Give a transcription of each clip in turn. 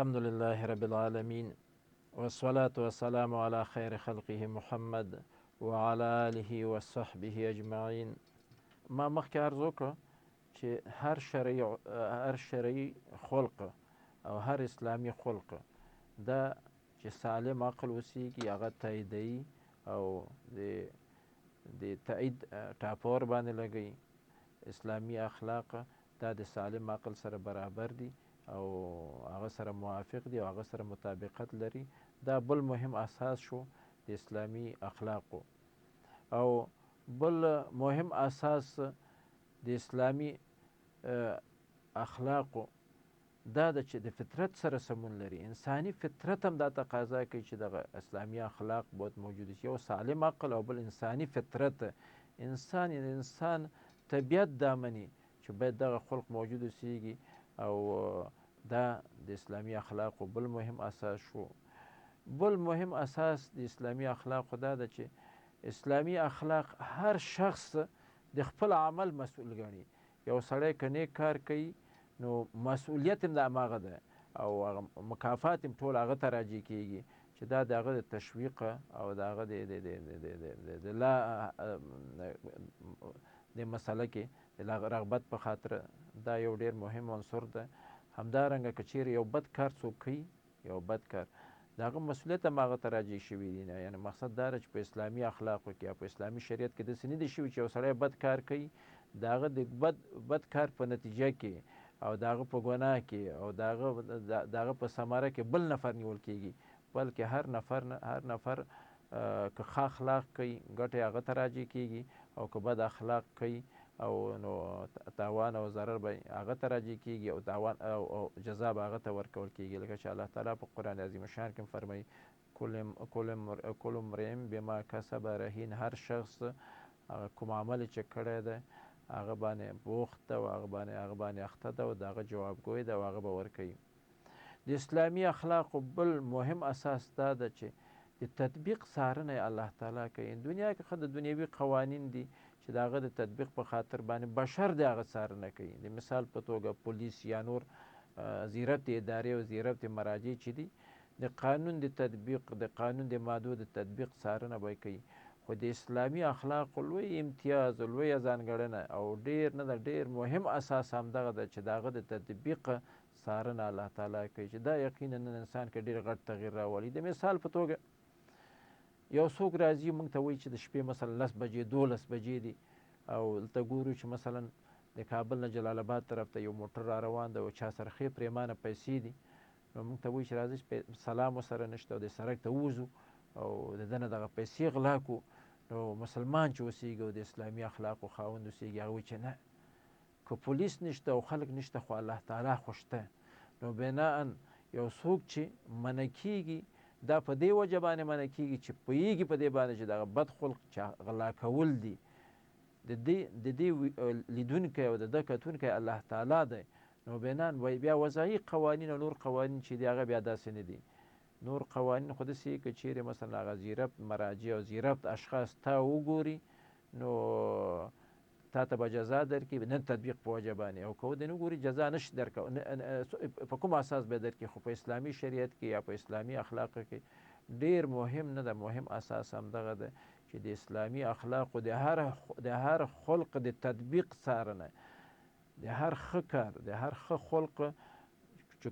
الحمد لله رب العالمين والصلاة والسلام على خير خلقه محمد وعلى آله وصحبه أجمعين. ما مخکې عرض وکړه چې هر شرعي خلق او هر اسلامي خلق دا چې سالم عقل اوسیږي هغه تاییدوي او د تایید ټاپور باندې لګوي. اسلامي اخلاق دا د سالم عقل سره برابر دي او هغه سره موافق دي او هغه سره مطابقت لري. دا بل مهم اساس شو د اسلامي اخلاقو. او بل مهم اساس د اسلامي اخلاقو دا د چې د فطرت سره سمون لري. انساني فطرت هم دا تقاضا کوي چې دغه اسلامي اخلاق باید موجود شي. یو سالم عقل او بل انساني فطرت. انسان طبیعت دا مني چې باید دغه خلق موجود اوسیږي او دا د اسلامي اخلاقو بل مهم اساس شو. بل مهم اساس د اسلامي اخلاقو دا ده چې اسلامي اخلاق هر شخص د خپل عمل مسؤل ګڼي. یو سړی که نیک کار کوي نو مسؤلیت هم د هماغه ده او مکافات هم ټول هغه ته راجع کیږي چې دا د هغه د تشویق او د هغه د مسله کې د رغبت په خاطر دا یو ډیر مهم عنصر ده. همدارنګه که چیرې یو بد کار څوک کوي، یو بد کار، د هغه مسؤلیت هم هغه ته راجع شوي دي. یعنې مقصد دا ده چې په اسلامي اخلاقو کې یا په اسلامي شریعت کې داسې نه دي شوي چې یو سړی بد کار کوي، د هغه د بد کار په نتیجه کې او د هغه په ګناه کې او د هغه په ثمره کې بل نفر نیول کیږي، بلکې هر نفر که ښه اخلاق کوي ګټه هغه ته راجع کیږي او که بد اخلاق کوي او نو تاوان او ضرر به هغه ته راجع کیږي او تاوان او جزا به هغه ته ورکول کیږي. لکه چې الله تعالی په قرآن عظیم شان کې فرمایي کل امرئ بما کسب رهین. هر شخص کوم عمل چې کړی دی هغه باندې بوخت ده او هغه باندې اخته ده او د هغه جوابګوی ده او هغه به ورکوي. د اسلامي اخلاقو بل مهم اساس دا ده چې د تطبیق څارنه الله تعالی کوي. دنیا کې خو د دنیوي قوانین دي چې د هغه د تطبیق په خاطر باندې بشر د هغه څارنه کوي. د مثال په توګه پولیس یا نور زیربط ادارې او زیربط مراجع چې دي د قانون د تطبیق، د قانون د مادو د تطبیق څارنه به کوي. خو د اسلامي اخلاقو لوی امتیاز او لویه ځانګړنه او ډیر نه ده ډیر مهم اساس همدغه ده چې د هغه د تطبیق څارنه الله تعالی کوي، چې دا یقینا نن انسان کې ډیر غټ تغییر راولي. د مثال په توګه یو څوک راځي موږ ته وایي چې د شپې مثلا 10 بجې 12 بجې دي او دلته ګورو چې مثلا د کابل نه جلال آباد طرف ته یو موټر را روان ده او چا سره ښې پرېمانه پیسې دي، نو موږ ته وایي چې راځئ چې سلام ورسره نشته او د سړک ته ووځو او د ده نه دغه پیسې غلا کړو. نو مسلمان چې اوسېږي او د اسلامي اخلاقو خاوند اوسېږي هغه وایي چې نه، که پولیس نشته او خلک نشته خو الله تعالی خو شته. نو بناء یو څوک چې منع کېږي دا په دې وجه باندې منع کېږي چې پوهېږي په دې باندې چې دغه بد خلق چې غلا کول دي د دې لیدونکی او د ده کتونکی الله تعالی دی. نو بناء بیا وضعي قوانین او نور قوانین چې دي هغه بیا داسې نه دي. نور قوانین خو داسې که چیرې مثلا هغه زیربط مراجع او زیربط اشخاص تا وګوري نو تا ته به جزا درکړي نه تطبیق په وجه باندې، او که ودې نه ګوري جزا نشي درکولی. په کوم اساس به درکړي؟ خو په اسلامي شریعت کې یا په اسلامي اخلاقو کې ډیر مهم نه ده. مهم اساس همدغه ده چې د اسلامي اخلاقو د هر خلق د تطبیق څارنه، د هر ښه کار، د هر ښه خلق چې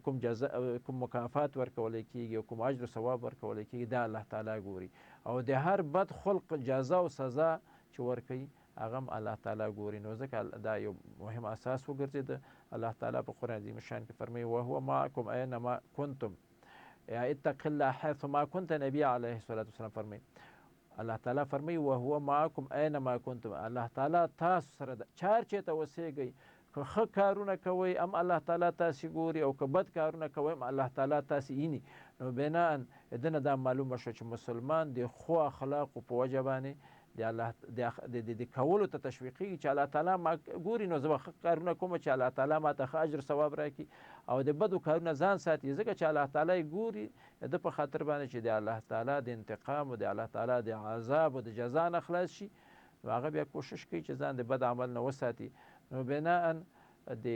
کوم مکافات ورکولی کېږي او کوم اجر و ثواب ورکولی کېږي دا الله تعالی ګوري، او د هر بد خلق جزا او سزا چې ورکوي هغه هم الله تعالی ګوري. نو ځکه دا یو مهم اساس وګرځېده. الله تعالی په قرآن عظیم شان کې فرمایي وهو معکم اینما کنتم یا اتق الله حیث ما کنت. نبی علیه الصلاة والسلام فرمایي، الله تعالی فرمایي وهو معکم اینما کنتم، الله تعالی تاسو سره ده چار چېرته اوسېږئ. که ښه کارونه کوئ هم الله تعالی تاسې ګوري او که بد کارونه کوئ هم الله تعالی تاسې ویني. نو بناء د نه دا معلومه شوه چې مسلمان د ښو اخلاقو په وجه باندې د کولو ته تشویقېږي چې الله تعالی ما ګوري نو زه به ښه کارونه کوم چې الله تعالی ما ته ښه اجر ثواب راکړي، او د بدو کارونه ځان ساتي ځکه چې الله تعالی ګوري د په خاطر باندې چې د الله تعالی د انتقام او د الله تعالی د عذاب او د جزا نه خلاص شي. نو هغه بیا کوشش کوي چې ځان د بد عمل نه وساتي. نو بناء د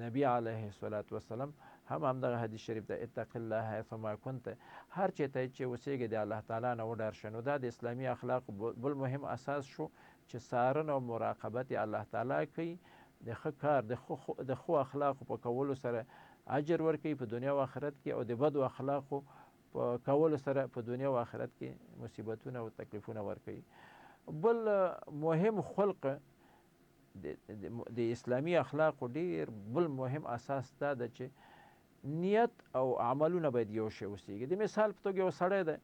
نبی علیه الصلاة والسلام هم همدغه حدیث شریف ده اتق الله حیثما کنت، هر چېرته چې اوسېږې د الله تعالی نه وډار شه. نو دا د اسلامي اخلاقو بل مهم اساس شو چې څارنه او مراقبت یې الله تعالی کوي. د ښه کار د ښو اخلاقو په کولو سره اجر ورکوي په دنیا او آخرت کې، او د بدو اخلاقو په کولو سره په دنیا او آخرت کې مصیبتونه او تکلیفونه ورکوي. بل مهم خلق د اسلامي اخلاقو ډیر بل مهم اساس دا ده چې نیت او عملونه باید یو شی اوسیږي. د مثال په توګه یو سړی ده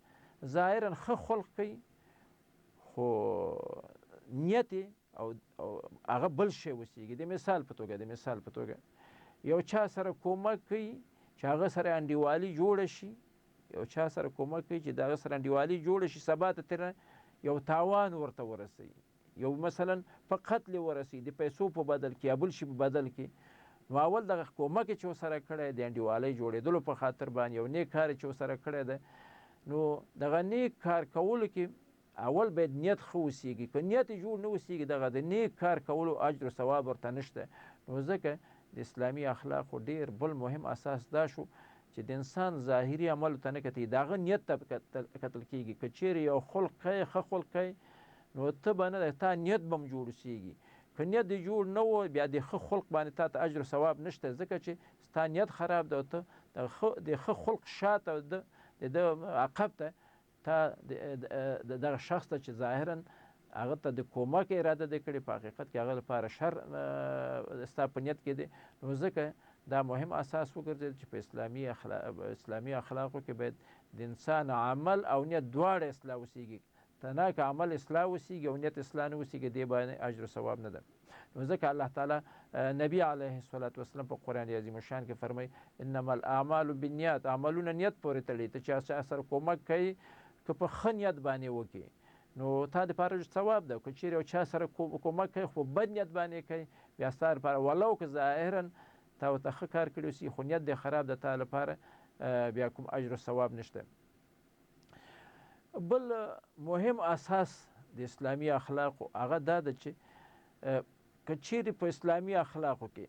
ظاهرا ښه خلق کوي خو نیت او هغه بل شی اوسیږي. د مثال په توګه یو چا سره کومک کوي چې هغه سره انډیوالي جوړه شي، یو چا سره کومک کوي چې د هغه سره انډیوالي جوړه شي، سبا ته ترې یو تاوان ورته ورسوي، یو مثلا په قتل ورسوي د پیسو په بدل کې یا بل شي په بدل کې. نو اول دغه کومک چې ورسره کړی د انډیوالۍ جوړېدلو په خاطر باندې یو نیک کار چې ورسره کړی دی، نو دغه نیک کار کولو کې اول باید نیت ښه اوسیږي. که نیت یې جوړ نه اوسیږي دغه د نیک کار کولو اجر و ثواب ورته نشته. نو ځکه د اسلامي اخلاقو ډیر بل مهم اساس دا شو چې د انسان ظاهري عملو ته نه کتي، د هغه نیت ته کتل کېږي. که چیرې یو خلق کوي ښه خلق کوي نو ته به نه تا نیت به هم جوړ اوسیږي. که نیت دې جوړ نه و بیا د ښه خلق باندې تا ته اجر و ثواب نشته، ځکه چې ستا نیت خراب ده او ته د ښه خلق شاته د ده عقب ته تا دغه شخص ته چې ظاهرا هغه ته د کومک اراده دې کړې، په حقیقت کې هغه لپاره شر ستا په نیت کې دی. نو ځکه دا مهم اساس وګرځېد چې په اسلامي اخلاقو کې باید د انسان عمل او نیت دواړه اصلاح اوسیږي. تنها که عمل اصلاح اوسیږي او نیت اصلاح نه اوسیږي دې باندې اجر و ثواب نه ده. نو ځکه الله تعالی نبی علیه الصلاة والسلام په قرآن عظیم الشان کې فرمایي انما الاعمال بالنیات، عملونه نیت پورې تړي. ته چې چا سره کومک کوي که په ښه نیت باندې وکړي نو تا دپاره ثواب ده. که چیرې یو چا سره کومک کوي خو بد نیت باندې کوي بیا ستا دپاره ولو که ظاهرا تا ورته ښه کار کړی اوسي خو نیت دې خراب ده، تا لپاره بیا کوم اجر و ثواب نشته. بل مهم اساس د اسلامي اخلاقو هغه دا ده چې که چیرې په اسلامي اخلاقو کې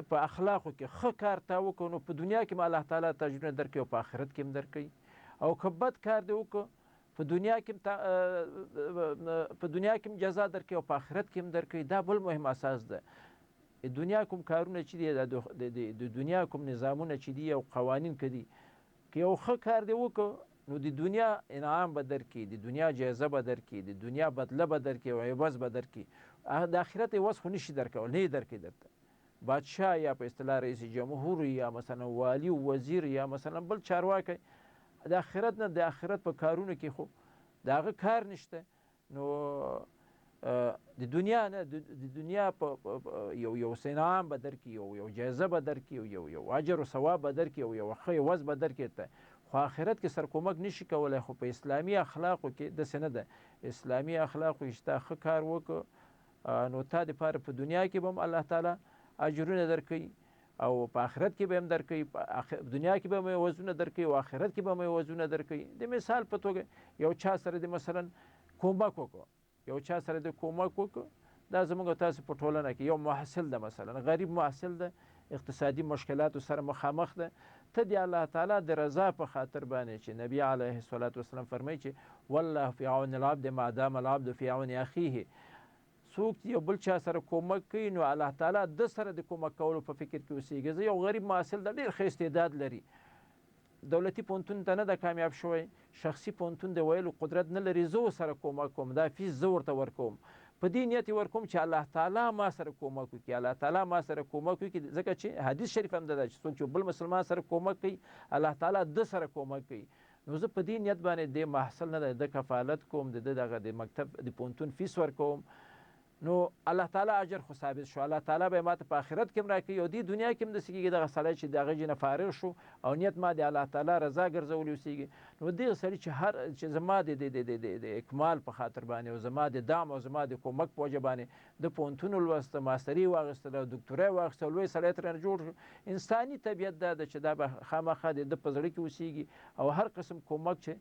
په اخلاقو کې ښه کار تا وکړو نو په دنیا کې هم الله تعالی ته اجرونه درکوي او په آخرت کې هم درکوي. او که بد کار دې وکړو په دنیا کې هم جزا درکوي او په آخرت کې هم درکوي. دا بل مهم اساس ده. د دنیا کوم کارونه چې دي، د دنیا کوم نظامونه چې دي او قوانین که دي، که یو ښه کار دې وکړو نو د دنیا انعام به درکړي، د دنیا جایزه به درکړي، د دنیا بدله به درکړي او عوض به درکړي. د آخرت عوض خو نشي درکولی، نه یې درکوي درته. بادشاه یا په اصطلاح رئیس جمهور یا مثلا والی وزیر یا مثلا بل چارواکی د آخرت نه، د آخرت په کارونو کې خو د هغه کار نشته. نو د دنیا نه، د دنیا په یو انعام به درکړي، یو جایزه به درکړي، یو اجر و ثواب به درکړي او یو ښه عوض به درکړي ته. خو آخرت کې سرکومک نشي کولی. خو په اسلامي اخلاقو کې داسې نه ده. اسلامي اخلاقو کې چې تا ښه کار وکړو نو تا دپاره په دنیا کې به هم الله تعالی اجرونه درکوي او په آخرت کې به هم درکوي. په دنیا کې به هم عوضونه درکوي او آخرت کې به هم عوضونه درکوي. د مثال په توګه یو چا سره د مثلا کومک وکړو، دا زموږ او تاسو په ټولنه کې یو محصل ده، مثلا غریب محصل ده، اقتصادي مشکلاتو سره مخامخ ده. ته د الله تعالی د رضا په خاطر باندې چې نبی علیه الصلاة والسلام فرمایي چې والله فی عون العبد ما دام العبد فی عون اخیه، څوک یو بل چا سره کومک کوي نو الله تعالی د سره د کومک کولو په فکر کې اوسیږي. زه یو غریب محصل ده، ډېر ښه استعداد لري، دولتي پوهنتون ته نه ده کامیاب شوی، شخصي پوهنتون د ویلو قدرت نه لري، زه سره کومک کوم، دا فیس زه ورته ورکوم، په دې نیت یې ورکوم چې الله تعالی ما سره کومک وکړي، الله تعالی ما سره کومک وکړي. ځکه چې حدیث شریف هم ده چې څوک چې بل مسلمان سره کومک کوي الله تعالی د سره کومک کوي. نو زه په دې نیت باندې د محصل نه ده د کفالت کوم، د مکتب د پوهنتون فیس ورکوم، نو الله تعالی اجر خو ثابت شو. الله تعالی به ماته په آخرت کې هم راکوي او دې دنیا کې هم داسې کېږي دغه سړی چې د هغه جې نه فارغ شو او نیت ما د الله تعالی رضا ګرځولی اوسېږي. نو دغه سړي چې زما د اکمال په خاطر باندې او زما د دعم او زما د کومک په وجه باندې د پوهنتون ولوسته، ماستري واخیستله او دکتورا یې واخیسته، لوی سړی ترېنه جوړ شو. انساني طبیعت دا ده چې دا به خامخا د ده په زړه کې اوسېږي او هر قسم کومک چې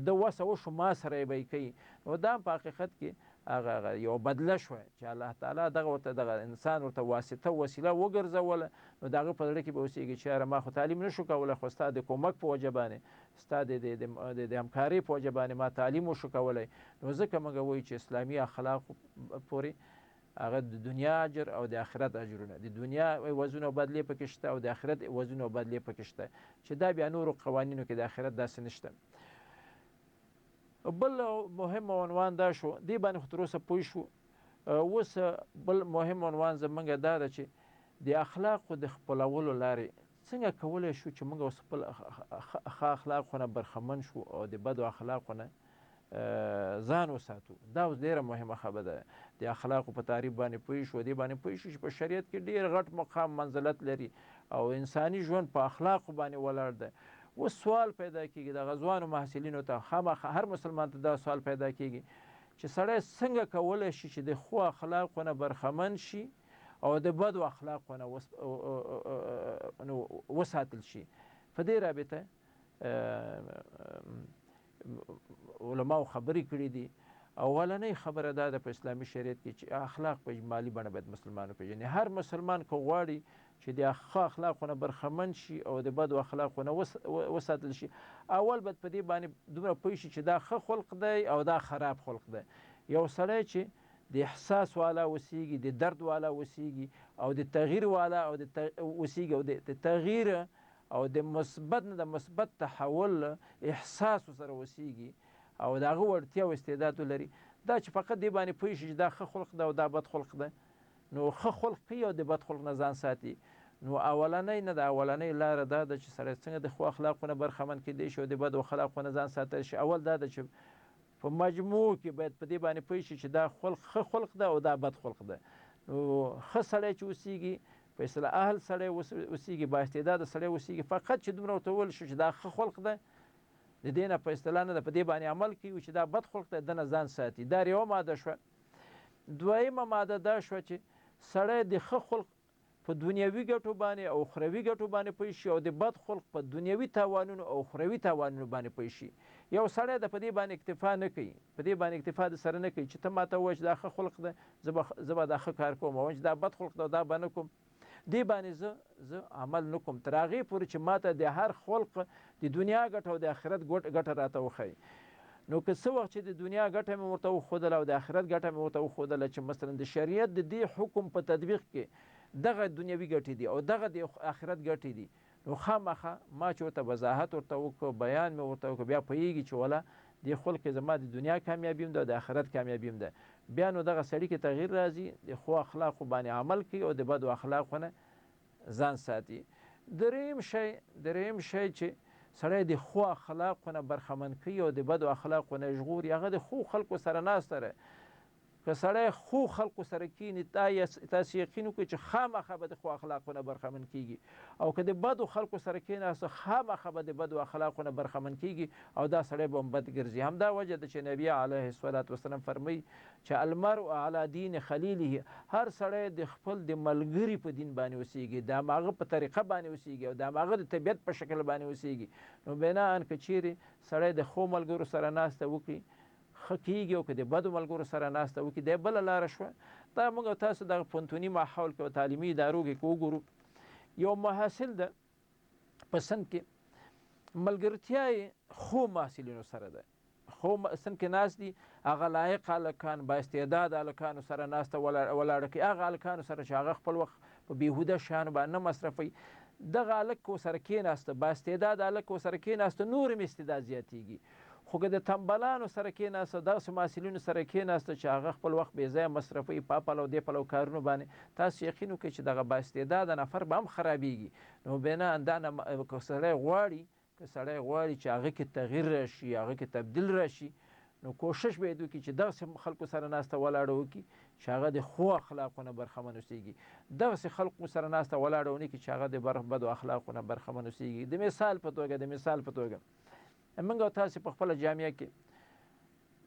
د وسه وشو ما سره یې به یې کوي. نو دا په حقیقت کې هغه یو بدله شوه چې الله تعالی دغه انسان ورته واسطه وسیله وګرځوله، نو د هغه په زړه کې به اوسېږي چې یاره ما خو تعلیم نشو کولی، خو ستا د کومک په وجه باندې، ستا د همکارۍ په وجه باندې ما تعلیم وشو کولی. نو ځکه موږ وایو چې اسلامي اخلاقو پورې هغه د دنیا اجر او د آخرت اجرونه، د دنیا وزن او بدلې پکې شته او د آخرت وزن او بدلې پکې شته، چې دا بیا نورو قوانینو کې د آخرت داسې نشته. بل مهم عنوان دا شو، دې باندې خو تر اوسه پوه شو. اوس بل مهم عنوان زموږ دا ده چې د اخلاقو د خپلولو لارې څنګه کولی شو چې موږ اوس خپل ښه اخلاقو نه برخمن شو او د بدو اخلاقو نه ځان وساتو. دا اوس ډېره مهمه خبره ده. د اخلاقو په تعریف باندې پوه شو، دې باندې پوه شو چې په شریعت کې ډېر غټ مقام منزلت لري او انساني ژوند په اخلاقو باندې ولاړ ده. اوس سوال پیدا کېږي د غزوانو محصلینو ته، خامخا هر مسلمان ته دا سوال پیدا کېږي چې سړی څنګه کولی شي چې د ښو اخلاقو نه برخمن شي او د بدو اخلاقو نه وساتل شي. په دې رابطه علماو خبرې کړي دي. اولنۍ خبره دا ده په اسلامي شریعت کې چې اخلاق په اجمالي بڼه باید مسلمان وپېژني. هر مسلمان که غواړي چې د ښه اخلاقو نه برخمن شي او د بدو اخلاقو نه وساتل شي، اول باید په دې باندې دومره پوه شي چې دا ښه خلق دی او دا خراب خلق دی. یو سړی چې د احساس والا اوسیږي، د درد والا اوسیږي او د تغییر والا او اوسیږي او د تغییر او د مثبت نه د مثبت تحول احساس سره اوسیږي او د هغه وړتیا او استعداد لري، دا چې فقط دې باندې پوه شي چې دا ښه خلق ده او دا بد خلق ده، نو ښه خلق کوي او د بد خلق نه ځان ساتي. نو اولنۍ لاره دا ده چې سړی څنګه د ښو اخلاقو نه برخمن کېدی شي او د بدو اخلاقو نه ځان ساتلی شي. اول دا ده چې په مجموع کې باید په دې باندې پوه شي چې دا خلق ښه خلق ده او دا بد خلق ده. نو ښه سړی چې اوسیږي، په اصطلاح اهل سړی اوسیږي، با استعداده سړی اوسیږي، فقط چې دومره ورته وویل شو چې دا ښه خلق ده، د دې نه په اصطلاح نه ده، په دې باندې عمل کوي چې دا بد خلق ده، د نه ځان ساتي. دا یوه ماده شوه. دویمه ماده دا شوه چې سړی د ښه خلق په دنیوي ګټو باندې او اخروي ګټو باندې پوه شي او د بد خلق په دنیوي تاوانونو او اخروي تاوانونو باندې پوه شي. یو سړی د په دې باندې اکتفا نه کوي، په دې باندې اکتفا د سره نه کوي چې ته ماته ووایې چې دا ښه خلق ده، زه به دا ښه کار کوم، او چې دا بد خلق ده دا به نه کوم، دې باندې زه عمل نه کوم تر هغې پورې چې ماته د هر خلق د دنیا ګټه او د آخرت ګټه راته وښایي. نو که څه وخت چې د دنیا ګټه مې ورته وښودله او د آخرت ګټه مې ورته وښودله چې مثلا د شریعت د دې حکم په تطبیق کې دغه دنیوي ګټې دي او دغه د آخرت ګټې دي، نو خامخا ما چې ورته وضاحت ورته وکړو، بیان مې ورته وکړو، بیا پوهېږي چې ولا دې خلق زما د دنیا کامیابي هم ده او د آخرت کامیابي هم ده. بیا نو دغه سړي کې تغییر راځي، د ښو اخلاقو باندې عمل کوي او د بدو اخلاقو نه ځان ساتي. دریم شی چې سړی د ښو اخلاقو نه برخمن کوي او د بدو اخلاقو نه ژغوري، هغه د ښو خلکو سره ناسته ده. که سړی ښو خلکو سره کښېني، تاسې یقین وکړئ چې خامخا به د ښو اخلاقو نه برخمن کېږي، او که د بدو خلکو سره کښېناسته خامخا به د بدو اخلاقو نه برخمن کېږي او دا سړی به هم بد ګرځي. همدا وجه ده چې نبي علیه الصلاة والسلام فرمایي چې المرء علی دین خلیله، هر سړی د خپل د ملګري په دین باندې اوسیږي، د هماغه په طریقه باندې اوسیږي او د هماغه د طبیعت په شکل باندې اوسیږي. نو بناءً که چیرې سړی د ښو ملګرو سره ناسته وکړي ښه کېږي، او که د بدو ملګرو سره ناسته وکړي دا بله لاره شوه. دا موږ او تاسو دغه پوهنتوني ماحول کې او تعلیمي ادارو کې وګورو، یو محصل ده په صنف کې ملګرتیا یې ښو محصلینو سره ده، ښو صنف کې ناست دي، هغه لایق هلکان با استعداد هلکانو سره ناسته ولاړه کوي، هغه هلکانو سره چې هغه خپل وخت په بېهوده شیانو باندې نه مصرفوي. دغه هلک که ورسره کېناسته، با استعداد هلک که ورسره کېناسته، نور هم استعداد زیاتېږي. خو که د تنبلانو سره کېناسته، داسې محصلینو سره کېناسته چې هغه خپل وخت بې ځایه مصرفوي په پلو دې پلو کارونو باندې، تاسو یقین وکړئ چې دغه با استعداده نفر به هم خرابېږي. نو بنا دا که سړی غواړي چې هغه کې تغییر راشي، هغه کې تبدیل راشي، نو کوشش باید وکړي چې دغسې خلکو سره ناسته ولاړه وکړي چې هغه د ښو اخلاقو نه برخمن اوسېږي، دغسې خلکو سره ناسته ولاړه ونه کړي چې هغه د بدو اخلاقو نه برخمن اوسېږي. د مثال په توګه موږ او تاسې په خپله جامعه کې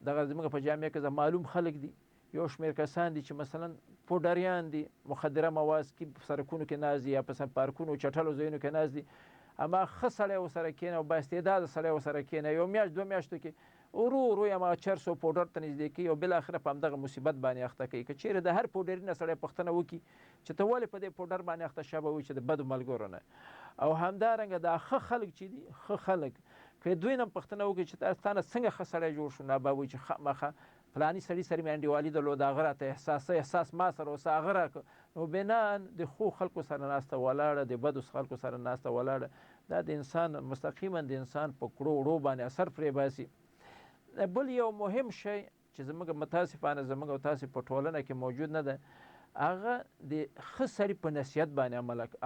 دغه زموږ په جامعه کې معلوم خلک دي، یو شمېر کسان دي چې مثلا پوډریان دي، مخدره مواد کې په سړکونو کې ناست دي یا په پارکونو چټلو ځایونو کې ناست دي. اما ښه سړی ورسره کښېنه او با استعداده سړی ورسره کښېنه، یو میاشت 2 میاشتو کې ورو ورو یې هماغه چرس او پوډر ته نږدې کوي او بالاخره په همدغه مصیبت باندې اخته کوي. که چیرې د هر پوډري نه سړی پوښتنه وکړي چې ته ولې په دې پوډر باندې اخته شوی وي، چې د بدو ملګرو نه. او همدارنګه دا ښه خلک چې دي، ښه خلک که دوی نه پوښتنه وکړي چې تا نه څنګه ښه سړی جوړ شو، نه به وایي چې خامخا فلاني سړي سره مې انډیوالي درلوده، هغه راته احساس ما سره اوسه، هغه راکړه. نو بناً د ښو خلکو سره ناسته ولاړه، د بدو خلکو سره ناسته ولاړه، دا د انسان مستقیما د انسان په کړو وړو باندې اثر پرې باسي. بل یو مهم شی چې زموږ متاسفانه زموږ او تاسې په ټولنه کې موجود نه ده، هغه د ښه سړي په نصیحت باندې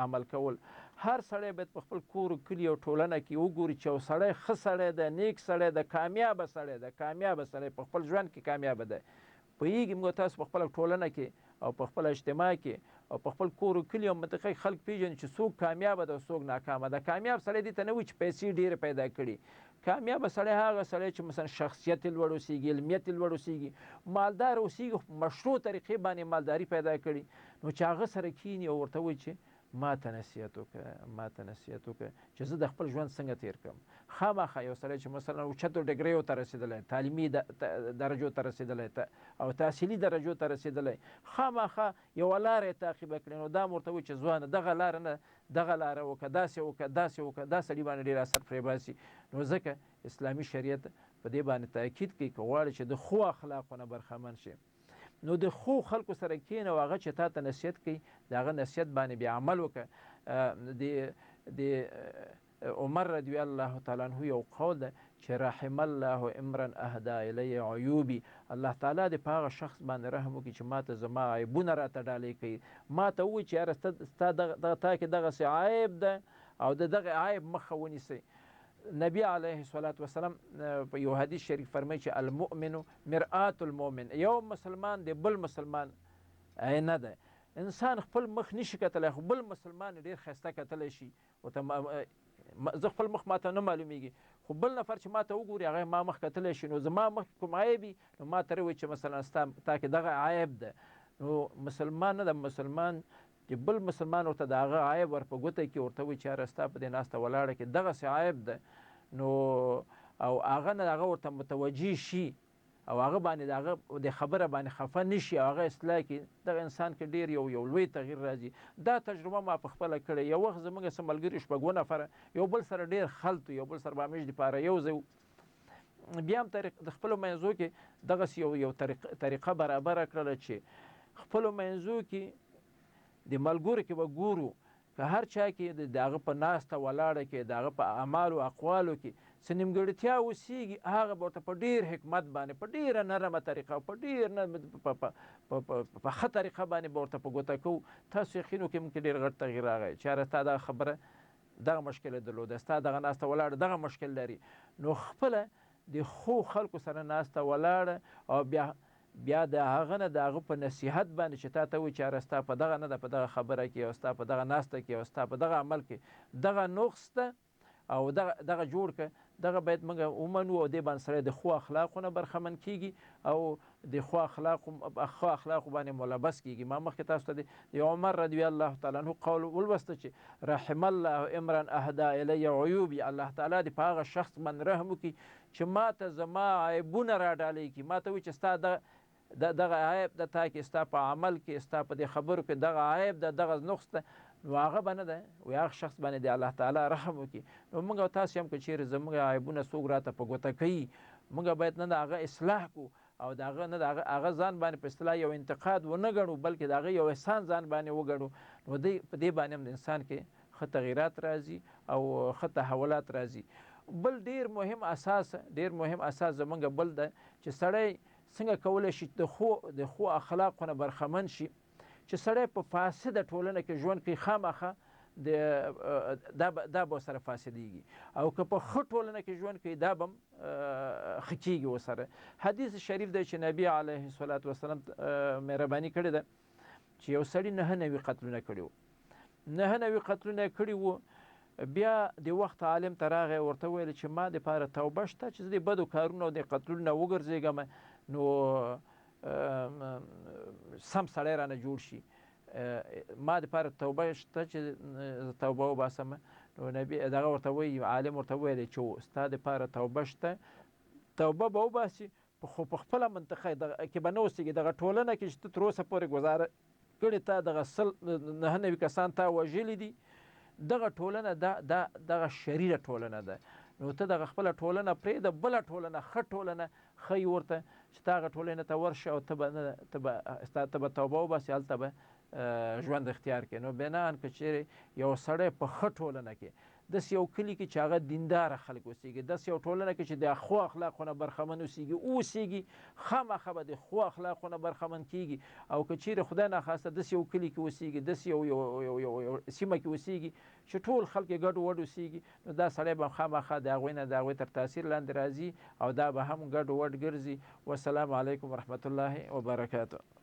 عمل کول. هر سړی باید په خپل کور کلي او ټولنه کې وګوري چې یو سړی ښه سړی ده، نیک سړی ده، کامیابه سړی ده، کامیابه سړی په خپل ژوند کې کامیابه ده. پوهېږي موږ تاسو په خپله ټولنه کې او په خپله اجتماع کې او په خپل کور کلي او منطقه کې خلک پېژني چې څوک کامیابه ده او څوک ناکامه ده. کامیاب سړی دې ته نه وایي چې پیسې ډېرې پیدا کړي. کامیابه سړی هغه سړی چې مثلا شخصیت یې لوړ اوسېږي، علمیت یې لوړ اوسېږي، مالدار اوسېږي، مشروع طریقې باندې مالداري پیدا کړي، نو چې هغه سره کښېني او ورته وایي چې ما ته نصیحت وکړه، ما ته نصیحت وکړه چې زه د خپل ژوند څنګه تېر کړم. خامخا یو سړی چې مثلا اوچتو ډګریو ته رسېدلی، تعلیمي درجو ته رسېدلی او تحصیلي درجو ته رسېدلی، خامخا یوه لاره یې تعقیبه کړې، نو دا م ورته وایي چې ځوانه دغه لاره نه، دغه لاره وکړه، داسې وکړه، داسې وکړه، دا سړي باندې ډېر اثر پرې باسي. نو ځکه اسلامي شریعت په دې باندې تاکید کوي که غواړي چې د ښو اخلاقو نه برخمن شي، نو د ښو خلکو سره کښېنه او هغه چې تا ته نصیحت کوي د هغه نصیحت باندې بیا عمل وکړه. د عمر رضی الله تعالی عنه یو قول ده چې رحم الله امرا اهدی الی عیوبی، الله تعالی دې په هغه شخص باندې رحم وکړي چې ما ته زما عیبونه راته ډالۍ کوي، ما ته ووایي چې یاره ستا تا کې دغسې عیب ده او د دغه عیب مخه ونیسئ. نبی علیه الصلاة والسلام په یو حدیث شریف فرمایي چې المؤمن مرآت المؤمن، یو مسلمان د بل مسلمان عینه ده. انسان خپل مخ نشي کتلی خو بل مسلمان ډېر ښایسته کتلی شي. ورته زه خپل مخ ماته نه معلومیږي خو بل نفر چې ماته وګوري هغه ما مخ کتلی شي، نو زما مخ کوم عیب وي نو ما ته وایي چې مثلا تا کې دغه عیب ده. نو مسلمان نه ده، مسلمان چې بل مسلمان ورته د هغه عیب ور په ګوته کړي، ورته وایي چې یاره ستا په دې ناسته ولاړه کې دغسې عیب ده، نو او هغه نه هغه ورته متوجه شي او هغه باندې د هغه د خبره باندې خفه نشي او هغه اصلاح کړي، دغه انسان کې ډېر یو لوی تغییر راځي. دا تجربه ما په خپله کړې. یو وخت زموږ څه ملګري شپږ نفره یو بل سره ډېر خلط، یو بل سره به همیش دپاره یو ځای، بیا هم د خپلو منځو کې دغسې یو طریقه برابره کړله چې خپلو منځو کې د ملګرو کې به ګورو که هر چا کې د هغه په ناسته ولاړه کې د هغه په اعمالو اقوالو کې څه نیمګړتیا اوسېږي، هغه به ورته په ډېر حکمت باندې په ډېره نرمه طریقه په ډېر په ښه طریقه باندې به ورته په ګوته کوو. تاسو یقین وکړئ موږ کې ډېر غټ تغییر راغی چې یاره تا دغه خبره دغه مشکل یې درلوده، ستا دغه ناسته ولاړه دغه مشکل لري. نو خپله د ښو خلکو سره ناسته ولاړه او بیا د هغه نه د هغه په نصیحت باندې چې تا ته وایي چې یاره ستا په دغه نه ده، په دغه خبره کې او ستا په دغه ناسته کې او ستا په دغه عمل کې دغه نقص ده او دغه جوړ کړه، دغه باید موږ ومنو او دې باندې سړی د ښو اخلاقو نه برخمن کېږي او د ښو اخلاقو باندې ملبس کېږي. ما مخکې تاسو ته د عمر رضی الله تعالی عنه قول ولوسته چې رحم الله امرا اهدی الی عیوبی، الله تعالی دې په هغه شخص باندې رحم وکړي چې ما ته زما عیبونه راډالۍ کړي، ما ته وایي چې ستا دغه عیب د تا کې، ستا په عمل کې، ستا په دې خبرو کې دغه عیب ده، دغه نقص ده، نو هغه به نه ده وایي هغه شخص باندې د الله تعالی رحم وکړي. نو موږ او تاسې هم که چیرې زموږ عیبونه څوک راته په ګوته کوي، موږ باید نه د هغه اصلاح کړو او د هغه نه د هغه ځان باندې په اصطلاح یو انتقاد ونه ګڼو بلکې د هغه یو احسان ځان باندې وګڼو، نو په دې باندې هم د انسان کې ښه تغییرات راځي او ښه تحولات راځي. بل ډېر مهم اساس زموږ بل ده چې سړی څنګه کولی شي د ښو اخلاقو نه برخمن شي. چې سړی په فاسده ټولنه کې ژوند کوي خامخا دا به ورسره فاسدېږي او که په ښه ټولنه کې ژوند کوي دا به هم ښه کېږي ورسره. حدیث شریف دی چې نبي علیه الصلاة والسلام مهرباني کړې ده چې یو سړي 99 قتلونه کړي وو، 99 قتلونه کړي وو. بیا د وخت عالم ته راغی ورته ویل چې ما دپاره توبه شته چې زه د بدو کارونو او د قتلونو نه وګرځېږم، نو سم سړی رانه جوړ شي، ما دپاره توبه شته چې توبه وباسم. نو نبي دغه ورته وایي، عالم ورته ویلی چې ستا دپاره توبه شته توبه به وباسي خو په خپله منطقه کې به نه اوسېږي. دغه ټولنه کې چې ته تر اوسه پورې ګزاره کړې، تا دغه 9 کسان تا وژلي دي، دغه ټولنه دغه شریره ټولنه ده. نو ته دغه خپله ټولنه پرېږده، بله ټولنه ښه ټولنه ښیي ورته چې ته هغه ټولنې ته ورشه او ته به توبه وباسې، هلته به ژوند اختیار کړې. نو بناً که چیرې یو سړی په ښه ټولنه کې، داسې یو کلي کې چې هغه دینداره خلک اوسېږي، داسې یو ټولنه کې چې د ښو اخلاقو نه برخمن اوسېږي، خامخا به د ښو اخلاقو نه برخمن کېږي. او که چیرې خدای ناخواسته داسې یو کلي کې اوسېږي، داسې یو سیمه کې اوسېږي چې ټول خلک یې ګډ وډ اوسېږي، نو دا سړی به خامخا د هغوی نه د هغوی تر تاثیر لاندې راځي او دا به هم ګډ وډ ګرځي. والسلام علیکم ورحمة الله وبرکاته.